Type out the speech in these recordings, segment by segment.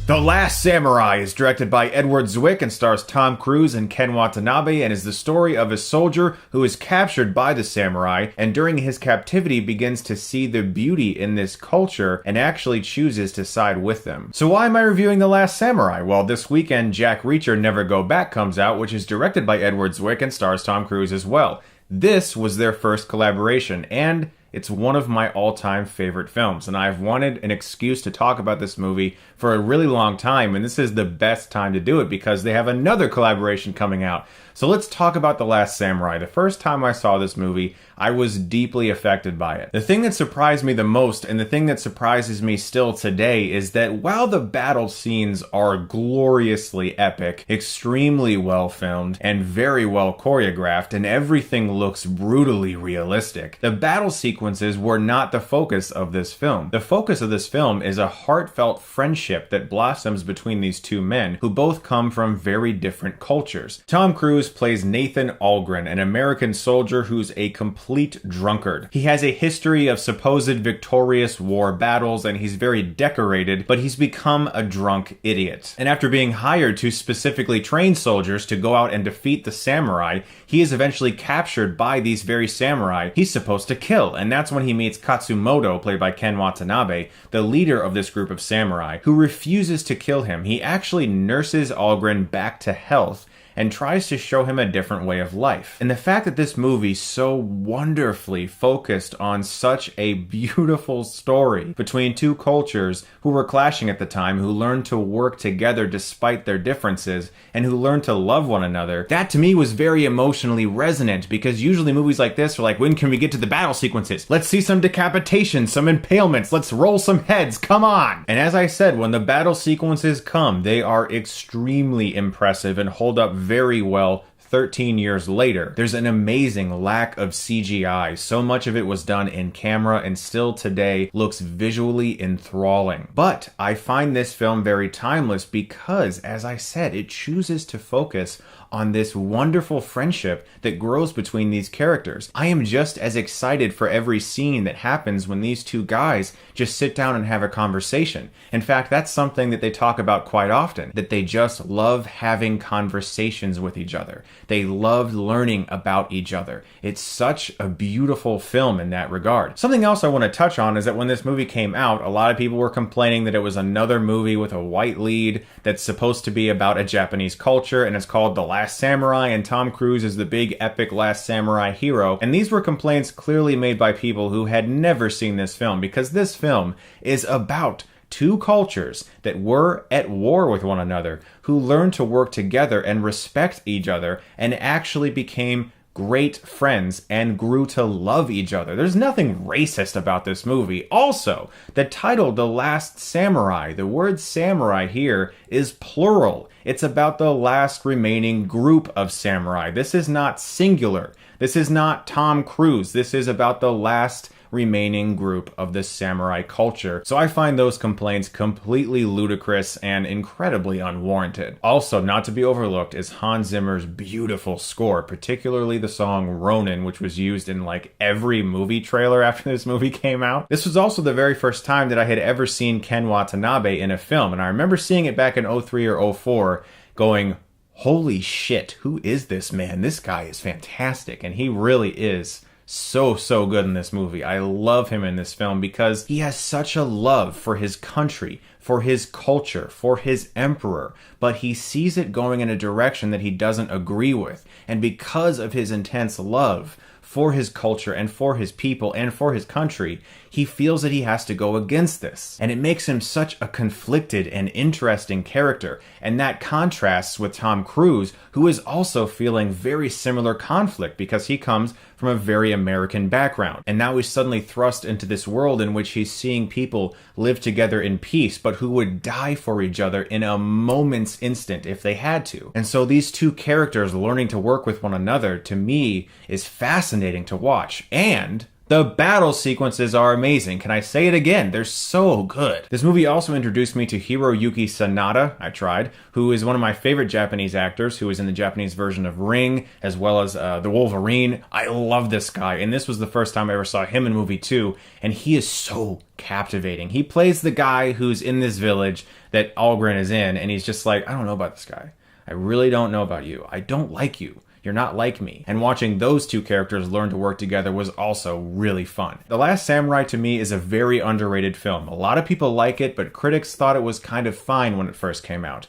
The Last Samurai is directed by Edward Zwick and stars Tom Cruise and Ken Watanabe, and is the story of a soldier who is captured by the samurai and during his captivity begins to see the beauty in this culture and actually chooses to side with them. So why am I reviewing The Last Samurai? Well, this weekend Jack Reacher Never Go Back comes out, which is directed by Edward Zwick and stars Tom Cruise as well. This was their first collaboration, and it's one of my all-time favorite films, and I've wanted an excuse to talk about this movie for a really long time, and this is the best time to do it because they have another collaboration coming out. So let's talk about The Last Samurai. The first time I saw this movie, I was deeply affected by it. The thing that surprised me the most, and the thing that surprises me still today, is that while the battle scenes are gloriously epic, extremely well filmed, and very well choreographed, and everything looks brutally realistic, the battle sequences were not the focus of this film. The focus of this film is a heartfelt friendship that blossoms between these two men who both come from very different cultures. Tom Cruise plays Nathan Algren, an American soldier who's a complete drunkard. He has a history of supposed victorious war battles and he's very decorated, but he's become a drunk idiot. And after being hired to specifically train soldiers to go out and defeat the samurai, he is eventually captured by these very samurai he's supposed to kill. And that's when he meets Katsumoto, played by Ken Watanabe, the leader of this group of samurai, who refuses to kill him. He actually nurses Algren back to health and tries to show him a different way of life. And the fact that this movie so wonderfully focused on such a beautiful story between two cultures who were clashing at the time, who learned to work together despite their differences, and who learned to love one another, that to me was very emotionally resonant, because usually movies like this are like, when can we get to the battle sequences? Let's see some decapitations, some impalements, let's roll some heads, come on! And as I said, when the battle sequences come, they are extremely impressive and hold up very well 13 years later. There's an amazing lack of CGI. So much of it was done in camera and still today looks visually enthralling. But I find this film very timeless because, as I said, it chooses to focus on this wonderful friendship that grows between these characters. I am just as excited for every scene that happens when these two guys just sit down and have a conversation. In fact, that's something that they talk about quite often, that they just love having conversations with each other. They love learning about each other. It's such a beautiful film in that regard. Something else I want to touch on is that when this movie came out, a lot of people were complaining that it was another movie with a white lead that's supposed to be about a Japanese culture, and it's called The Last Samurai, and Tom Cruise is the big epic Last Samurai hero. And these were complaints clearly made by people who had never seen this film, because this film is about two cultures that were at war with one another, who learned to work together and respect each other, and actually became great friends and grew to love each other. There's nothing racist about this movie. Also, the title, The Last Samurai, the word samurai here is plural. It's about the last remaining group of samurai. This is not singular. This is not Tom Cruise. This is about the last remaining group of the samurai culture. So I find those complaints completely ludicrous and incredibly unwarranted. Also, not to be overlooked is Hans Zimmer's beautiful score, particularly the song Ronin, which was used in like every movie trailer after this movie came out. This was also the very first time that I had ever seen Ken Watanabe in a film, and I remember seeing it back in 03 or 04 going, holy shit, who is this man? This guy is fantastic, and he really is so good in this movie. I love him in this film because he has such a love for his country, for his culture, for his emperor, but he sees it going in a direction that he doesn't agree with. And because of his intense love for his culture and for his people and for his country, he feels that he has to go against this. And it makes him such a conflicted and interesting character. And that contrasts with Tom Cruise, who is also feeling very similar conflict because he comes from a very American background. And now he's suddenly thrust into this world in which he's seeing people live together in peace, but who would die for each other in a moment's instant if they had to. And so these two characters learning to work with one another, to me, is fascinating to watch. And The battle sequences are amazing. Can I say it again? They're so good. This movie also introduced me to Hiroyuki Sanada, I tried, who is one of my favorite Japanese actors, who is in the Japanese version of Ring, as well as The Wolverine. I love this guy, and this was the first time I ever saw him in a movie too, and he is so captivating. He plays the guy who's in this village that Algren is in, and he's just like, I don't know about this guy. I really don't know about you. I don't like you. You're not like me. And watching those two characters learn to work together was also really fun. The Last Samurai to me is a very underrated film. A lot of people like it, but critics thought it was kind of fine when it first came out.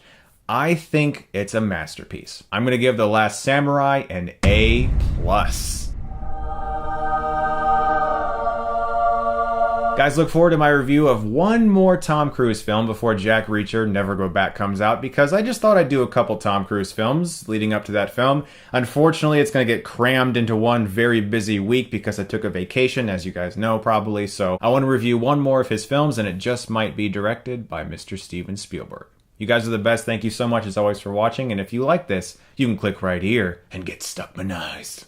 I think it's a masterpiece. I'm gonna give The Last Samurai an A+. Guys, look forward to my review of one more Tom Cruise film before Jack Reacher Never Go Back comes out, because I just thought I'd do a couple Tom Cruise films leading up to that film. Unfortunately, it's going to get crammed into one very busy week because I took a vacation, as you guys know probably, so I want to review one more of his films, and it just might be directed by Mr. Steven Spielberg. You guys are the best. Thank you so much as always for watching, and if you like this, you can click right here and get Stuckmanized.